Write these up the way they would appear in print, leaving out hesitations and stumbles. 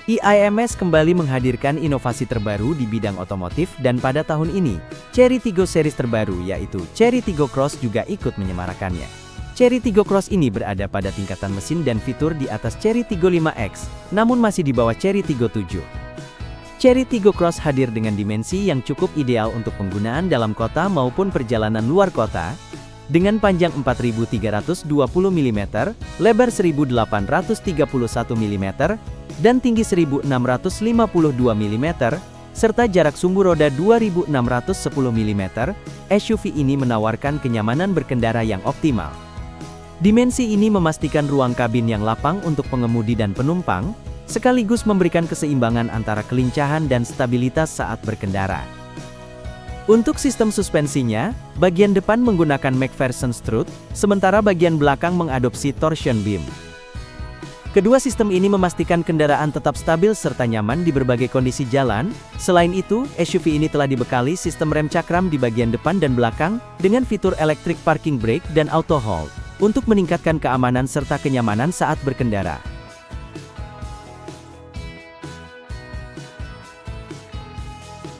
IIMS kembali menghadirkan inovasi terbaru di bidang otomotif dan pada tahun ini, Chery Tiggo series terbaru yaitu Chery Tiggo Cross juga ikut menyemarakannya. Chery Tiggo Cross ini berada pada tingkatan mesin dan fitur di atas Chery Tiggo 5X, namun masih di bawah Chery Tiggo 7. Chery Tiggo Cross hadir dengan dimensi yang cukup ideal untuk penggunaan dalam kota maupun perjalanan luar kota, dengan panjang 4320 mm, lebar 1831 mm, dan tinggi 1652 mm, serta jarak sumbu roda 2610 mm, SUV ini menawarkan kenyamanan berkendara yang optimal. Dimensi ini memastikan ruang kabin yang lapang untuk pengemudi dan penumpang, sekaligus memberikan keseimbangan antara kelincahan dan stabilitas saat berkendara. Untuk sistem suspensinya, bagian depan menggunakan McPherson strut, sementara bagian belakang mengadopsi torsion beam. Kedua sistem ini memastikan kendaraan tetap stabil serta nyaman di berbagai kondisi jalan. Selain itu, SUV ini telah dibekali sistem rem cakram di bagian depan dan belakang, dengan fitur electric parking brake dan auto hold, untuk meningkatkan keamanan serta kenyamanan saat berkendara.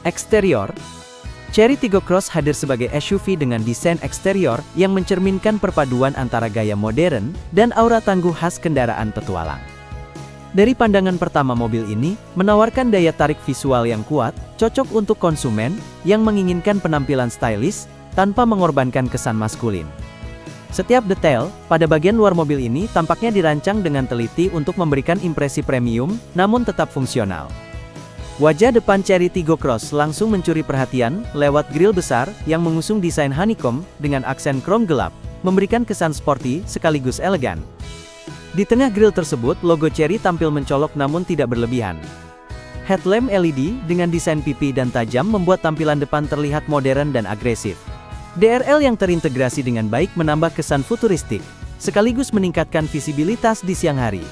Eksterior, Chery Tiggo Cross hadir sebagai SUV dengan desain eksterior yang mencerminkan perpaduan antara gaya modern dan aura tangguh khas kendaraan petualang. Dari pandangan pertama, mobil ini menawarkan daya tarik visual yang kuat, cocok untuk konsumen yang menginginkan penampilan stylish tanpa mengorbankan kesan maskulin. Setiap detail pada bagian luar mobil ini tampaknya dirancang dengan teliti untuk memberikan impresi premium namun tetap fungsional. Wajah depan Chery Tiggo Cross langsung mencuri perhatian lewat grill besar yang mengusung desain honeycomb dengan aksen krom gelap, memberikan kesan sporty sekaligus elegan. Di tengah grill tersebut, logo Chery tampil mencolok namun tidak berlebihan. Headlamp LED dengan desain pipi dan tajam membuat tampilan depan terlihat modern dan agresif. DRL yang terintegrasi dengan baik menambah kesan futuristik, sekaligus meningkatkan visibilitas di siang hari.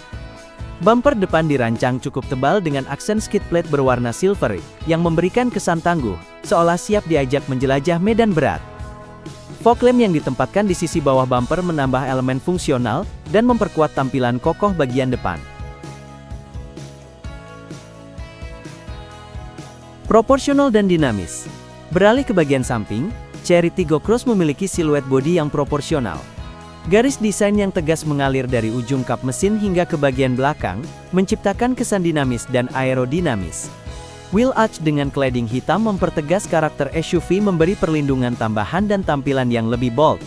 Bumper depan dirancang cukup tebal dengan aksen skid plate berwarna silver, yang memberikan kesan tangguh, seolah siap diajak menjelajah medan berat. Fog lamp yang ditempatkan di sisi bawah bumper menambah elemen fungsional, dan memperkuat tampilan kokoh bagian depan. Proporsional dan dinamis. Beralih ke bagian samping, Chery Tiggo Cross memiliki siluet bodi yang proporsional. Garis desain yang tegas mengalir dari ujung kap mesin hingga ke bagian belakang, menciptakan kesan dinamis dan aerodinamis. Wheel arch dengan cladding hitam mempertegas karakter SUV, memberi perlindungan tambahan dan tampilan yang lebih bold.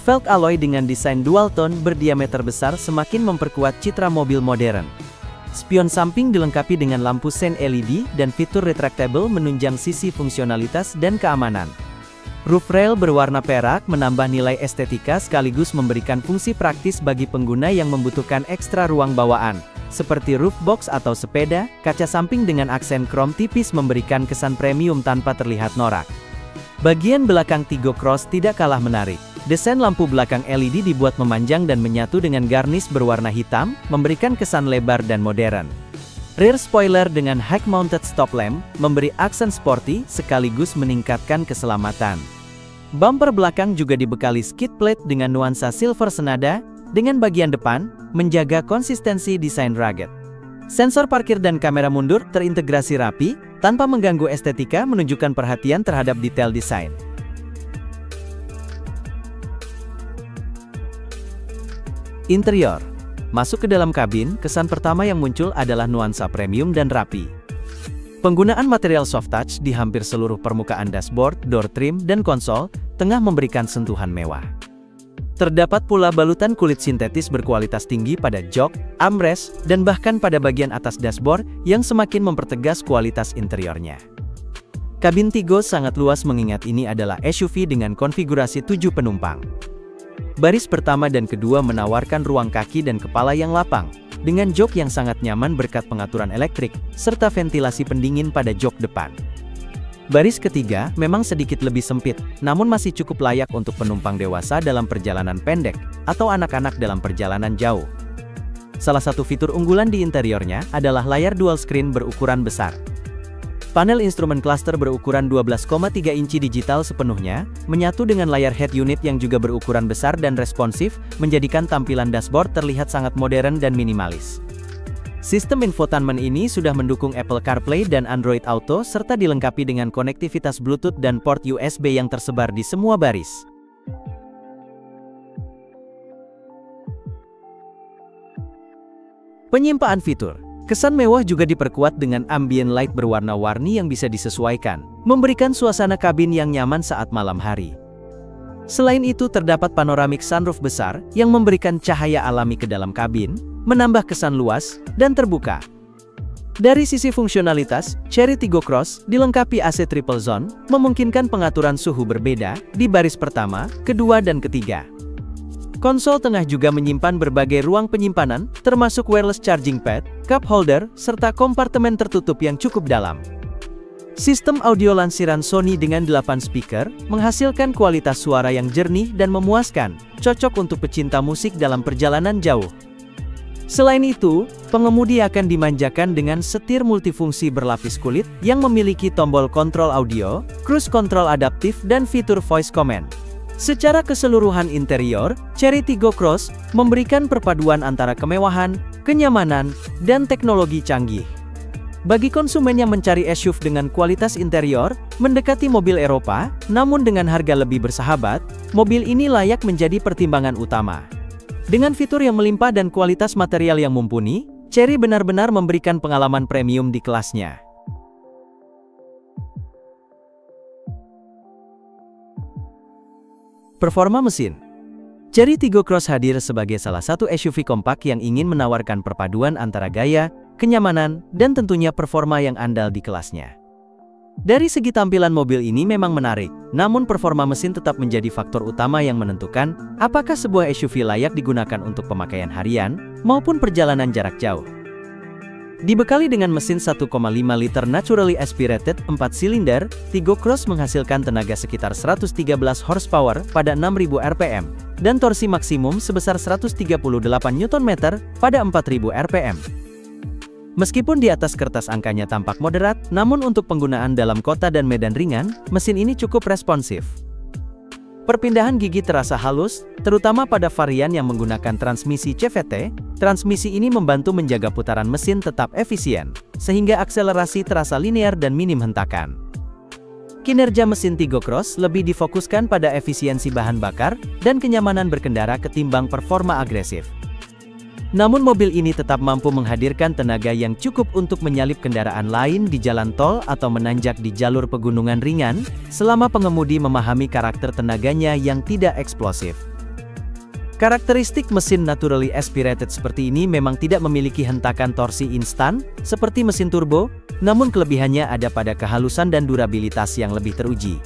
Velg alloy dengan desain dual tone berdiameter besar semakin memperkuat citra mobil modern. Spion samping dilengkapi dengan lampu sein LED dan fitur retractable menunjang sisi fungsionalitas dan keamanan. Roof rail berwarna perak menambah nilai estetika sekaligus memberikan fungsi praktis bagi pengguna yang membutuhkan ekstra ruang bawaan, seperti roof box atau sepeda. Kaca samping dengan aksen krom tipis memberikan kesan premium tanpa terlihat norak. Bagian belakang Tiggo Cross tidak kalah menarik. Desain lampu belakang LED dibuat memanjang dan menyatu dengan garnish berwarna hitam, memberikan kesan lebar dan modern. Rear spoiler dengan high-mounted stop lamp memberi aksen sporty sekaligus meningkatkan keselamatan. Bumper belakang juga dibekali skid plate dengan nuansa silver senada, dengan bagian depan menjaga konsistensi desain rugged. Sensor parkir dan kamera mundur terintegrasi rapi, tanpa mengganggu estetika, menunjukkan perhatian terhadap detail desain. Interior. Masuk ke dalam kabin, kesan pertama yang muncul adalah nuansa premium dan rapi. Penggunaan material soft touch di hampir seluruh permukaan dashboard, door trim, dan konsol tengah memberikan sentuhan mewah. Terdapat pula balutan kulit sintetis berkualitas tinggi pada jok, armrest, dan bahkan pada bagian atas dashboard yang semakin mempertegas kualitas interiornya. Kabin Tiggo sangat luas mengingat ini adalah SUV dengan konfigurasi 7 penumpang. Baris pertama dan kedua menawarkan ruang kaki dan kepala yang lapang, dengan jok yang sangat nyaman berkat pengaturan elektrik, serta ventilasi pendingin pada jok depan. Baris ketiga memang sedikit lebih sempit, namun masih cukup layak untuk penumpang dewasa dalam perjalanan pendek, atau anak-anak dalam perjalanan jauh. Salah satu fitur unggulan di interiornya adalah layar dual screen berukuran besar. Panel instrumen cluster berukuran 12,3 inci digital sepenuhnya, menyatu dengan layar head unit yang juga berukuran besar dan responsif, menjadikan tampilan dashboard terlihat sangat modern dan minimalis. Sistem infotainment ini sudah mendukung Apple CarPlay dan Android Auto serta dilengkapi dengan konektivitas Bluetooth dan port USB yang tersebar di semua baris. Penyimpanan fitur. Kesan mewah juga diperkuat dengan ambient light berwarna-warni yang bisa disesuaikan, memberikan suasana kabin yang nyaman saat malam hari. Selain itu terdapat panoramic sunroof besar yang memberikan cahaya alami ke dalam kabin, menambah kesan luas dan terbuka. Dari sisi fungsionalitas, Chery Tiggo Cross dilengkapi AC Triple Zone, memungkinkan pengaturan suhu berbeda di baris pertama, kedua dan ketiga. Konsol tengah juga menyimpan berbagai ruang penyimpanan, termasuk wireless charging pad, cup holder, serta kompartemen tertutup yang cukup dalam. Sistem audio lansiran Sony dengan 8 speaker, menghasilkan kualitas suara yang jernih dan memuaskan, cocok untuk pecinta musik dalam perjalanan jauh. Selain itu, pengemudi akan dimanjakan dengan setir multifungsi berlapis kulit yang memiliki tombol kontrol audio, cruise control adaptif dan fitur voice command. Secara keseluruhan interior, Chery Tiggo Cross memberikan perpaduan antara kemewahan, kenyamanan, dan teknologi canggih. Bagi konsumen yang mencari SUV dengan kualitas interior, mendekati mobil Eropa, namun dengan harga lebih bersahabat, mobil ini layak menjadi pertimbangan utama. Dengan fitur yang melimpah dan kualitas material yang mumpuni, Chery benar-benar memberikan pengalaman premium di kelasnya. Performa mesin. Chery Tiggo Cross hadir sebagai salah satu SUV kompak yang ingin menawarkan perpaduan antara gaya, kenyamanan, dan tentunya performa yang andal di kelasnya. Dari segi tampilan mobil ini memang menarik, namun performa mesin tetap menjadi faktor utama yang menentukan apakah sebuah SUV layak digunakan untuk pemakaian harian maupun perjalanan jarak jauh. Dibekali dengan mesin 1,5 liter naturally aspirated 4 silinder, Tiggo Cross menghasilkan tenaga sekitar 113 horsepower pada 6.000 rpm, dan torsi maksimum sebesar 138 Nm pada 4.000 rpm. Meskipun di atas kertas angkanya tampak moderat, namun untuk penggunaan dalam kota dan medan ringan, mesin ini cukup responsif. Perpindahan gigi terasa halus, terutama pada varian yang menggunakan transmisi CVT. Transmisi ini membantu menjaga putaran mesin tetap efisien, sehingga akselerasi terasa linear dan minim hentakan. Kinerja mesin Tiggo Cross lebih difokuskan pada efisiensi bahan bakar dan kenyamanan berkendara ketimbang performa agresif. Namun mobil ini tetap mampu menghadirkan tenaga yang cukup untuk menyalip kendaraan lain di jalan tol atau menanjak di jalur pegunungan ringan, selama pengemudi memahami karakter tenaganya yang tidak eksplosif. Karakteristik mesin naturally aspirated seperti ini memang tidak memiliki hentakan torsi instan, seperti mesin turbo, namun kelebihannya ada pada kehalusan dan durabilitas yang lebih teruji.